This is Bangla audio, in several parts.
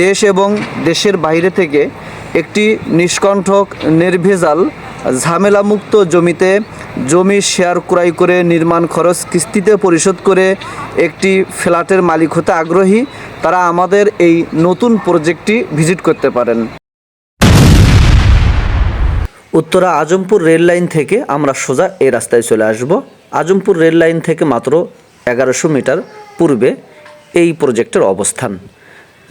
দেশ এবং দেশের বাইরে থেকে একটি নিষ্কণ্টক নির্ভেজাল ঝামেলামুক্ত জমিতে জমি শেয়ার ক্রয় করে নির্মাণ খরচ কিস্তিতে পরিশোধ করে একটি ফ্ল্যাটের মালিক হতে আগ্রহী, তারা আমাদের এই নতুন প্রজেক্টটি ভিজিট করতে পারেন। উত্তরা আজমপুর রেল লাইন থেকে আমরা সোজা এই রাস্তায় চলে আসব। আজমপুর রেল লাইন থেকে মাত্র 1100 মিটার পূর্বে এই প্রজেক্টের অবস্থান।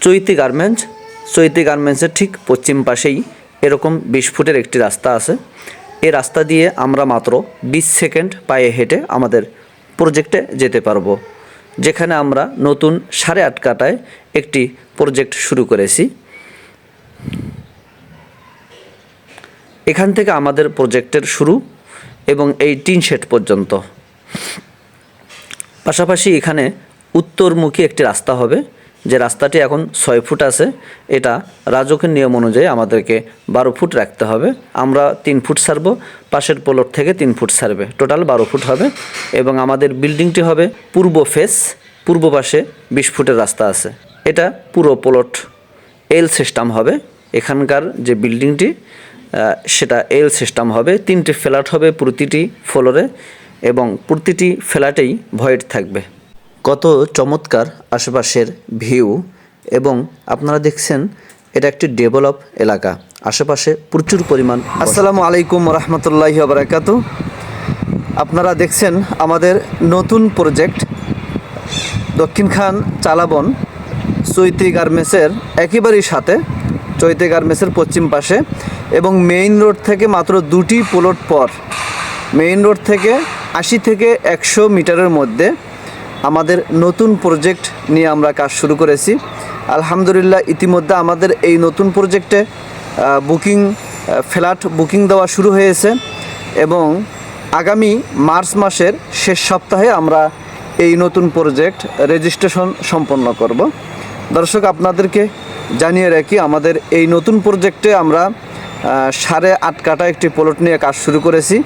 চৈতি গার্মেন্টসের ঠিক পশ্চিম পাশেই এরকম 20 ফুটের একটি রাস্তা আছে। এই রাস্তা দিয়ে আমরা মাত্র 20 সেকেন্ড পায়ে হেঁটে আমাদের প্রজেক্টে যেতে পারবো, যেখানে আমরা নতুন 8.5 কাঠায় একটি প্রজেক্ট শুরু করেছি। এখান থেকে আমাদের প্রজেক্টের শুরু এবং এই টিন শেড পর্যন্ত। পাশাপাশি এখানে উত্তরমুখী একটি রাস্তা হবে, যে রাস্তাটি এখন 6 ফুট আছে। এটা রাজকের নিয়ম অনুযায়ী আমাদেরকে 12 ফুট রাখতে হবে। আমরা 3 ফুট ছাড়ব, পাশের প্লট থেকে 3 ফুট ছাড়বে, টোটাল 12 ফুট হবে। এবং আমাদের বিল্ডিংটি হবে পূর্ব ফেস, পূর্ব পাশে 20 ফুটের রাস্তা আছে। এটা পুরো প্লট এল সিস্টেম হবে। এখানকার যে বিল্ডিংটি সেটা এল সিস্টেম হবে। 3টি ফ্ল্যাট হবে প্রতিটি ফ্লোরে এবং প্রতিটি ফ্ল্যাটেই ভয়েড থাকবে। কত চমৎকার আশেপাশের ভিউ, এবং আপনারা দেখছেন এটা একটি ডেভেলপ এলাকা। আশেপাশে প্রচুর পরিমাণ। আসসালামু আলাইকুম রহমতুল্লাহি ওয়া বারাকাতুহু। আপনারা দেখছেন আমাদের নতুন প্রজেক্ট দক্ষিণখান চালাবন চৈতি গার্মেন্টসের একেবারেই সাথে, চৈতি গার্মেন্টসের পশ্চিম পাশে, এবং মেইন রোড থেকে মাত্র 2টি প্লট পর, মেইন রোড থেকে 80 থেকে 100 মিটারের মধ্যে আমাদের নতুন প্রজেক্ট নিয়ে আমরা কাজ শুরু করেছি। আলহামদুলিল্লাহ ইতিমধ্যে আমাদের এই নতুন প্রজেক্টে ফ্ল্যাট বুকিং দেওয়া শুরু হয়েছে এবং আগামী মার্চ মাসের শেষ সপ্তাহে আমরা এই নতুন প্রজেক্ট রেজিস্ট্রেশন সম্পন্ন করব। দর্শক, আপনাদেরকে জানিয়ে রাখি, আমাদের এই নতুন প্রজেক্টে আমরা 8.5 কাঠা একটি প্লট নিয়ে কাজ শুরু করেছি।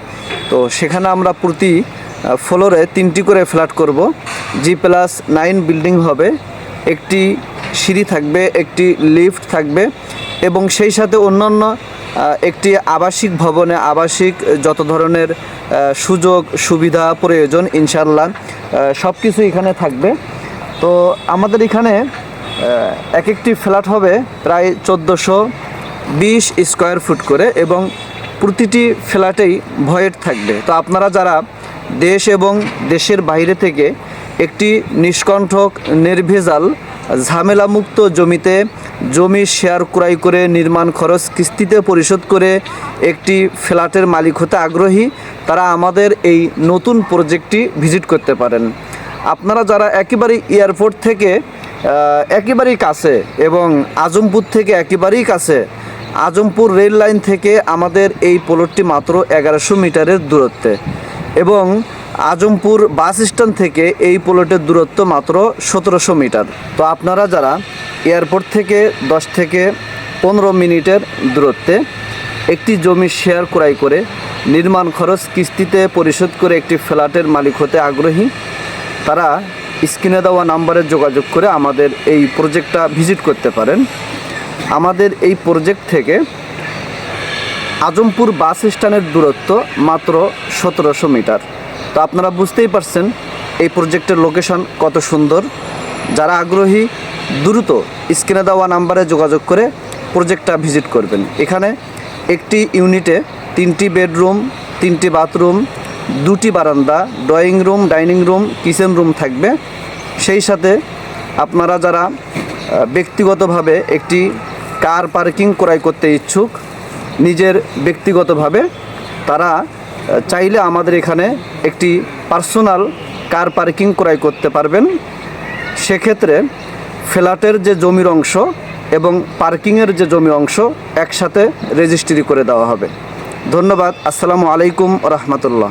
তো সেখানে আমরা প্রতি ফ্লোরে 3টি করে ফ্ল্যাট করব। G+9 বিল্ডিং হবে, একটি সিঁড়ি থাকবে, একটি লিফট থাকবে, এবং সেই সাথে অন্যান্য একটি আবাসিক ভবনে আবাসিক যত ধরনের সুযোগ সুবিধা প্রয়োজন ইনশাল্লাহ সব কিছু এখানে থাকবে। তো আমাদের এখানে এক একটি ফ্ল্যাট হবে প্রায় 1420 স্কোয়ার ফুট করে, এবং প্রতিটি ফ্ল্যাটেই ভয়েড থাকবে। তো আপনারা যারা দেশ এবং দেশের বাইরে থেকে একটি নিষ্কণ্টক নির্ভেজাল ঝামেলামুক্ত জমিতে জমি শেয়ার ক্রয় করে নির্মাণ খরচ কিস্তিতে পরিশোধ করে একটি ফ্ল্যাটের মালিক হতে আগ্রহী, তারা আমাদের এই নতুন প্রজেক্টটি ভিজিট করতে পারেন। আপনারা যারা একেবারেই এয়ারপোর্ট থেকে একেবারেই কাছে এবং আজমপুর থেকে একেবারেই কাছে, আজমপুর রেল লাইন থেকে আমাদের এই প্লটটি মাত্র 1100 মিটারের দূরত্বে, এবং আজমপুর বাস স্ট্যান্ড থেকে এই প্লটের দূরত্ব মাত্র 1700 মিটার। তো আপনারা যারা এয়ারপোর্ট থেকে 10 থেকে 15 মিনিটের দূরত্বে একটি জমি শেয়ার ক্রয় করে নির্মাণ খরচ কিস্তিতে পরিশোধ করে একটি ফ্ল্যাটের মালিক হতে আগ্রহী, তারা স্ক্রিনে দেওয়া নাম্বারে যোগাযোগ করে আমাদের এই প্রজেক্টটা ভিজিট করতে পারেন। আমাদের এই প্রজেক্ট থেকে আজমপুর বাস স্ট্যান্ডের দূরত্ব মাত্র 1700 মিটার। তো আপনারা বুঝতেই পারছেন এই প্রজেক্টের লোকেশন কত সুন্দর। যারা আগ্রহী দ্রুত স্ক্রিনে দেওয়া নাম্বারে যোগাযোগ করে প্রজেক্টটা ভিজিট করবেন। এখানে একটি ইউনিটে 3টি বেডরুম, 3টি বাথরুম, 2টি বারান্দা, drawing room, dining room, kitchen room থাকবে। সেই সাথে আপনারা যারা ব্যক্তিগতভাবে একটি কার পার্কিং ক্রয় করতে ইচ্ছুক নিজের ব্যক্তিগতভাবে, তারা চাইলে আমাদের এখানে একটি পার্সোনাল কার পার্কিং ক্রয় করতে পারবেন। সেক্ষেত্রে ফ্ল্যাটের যে জমির অংশ এবং পার্কিংয়ের যে জমির অংশ একসাথে রেজিস্ট্রি করে দেওয়া হবে। ধন্যবাদ। আসসালামু আলাইকুম রহমতুল্লাহ।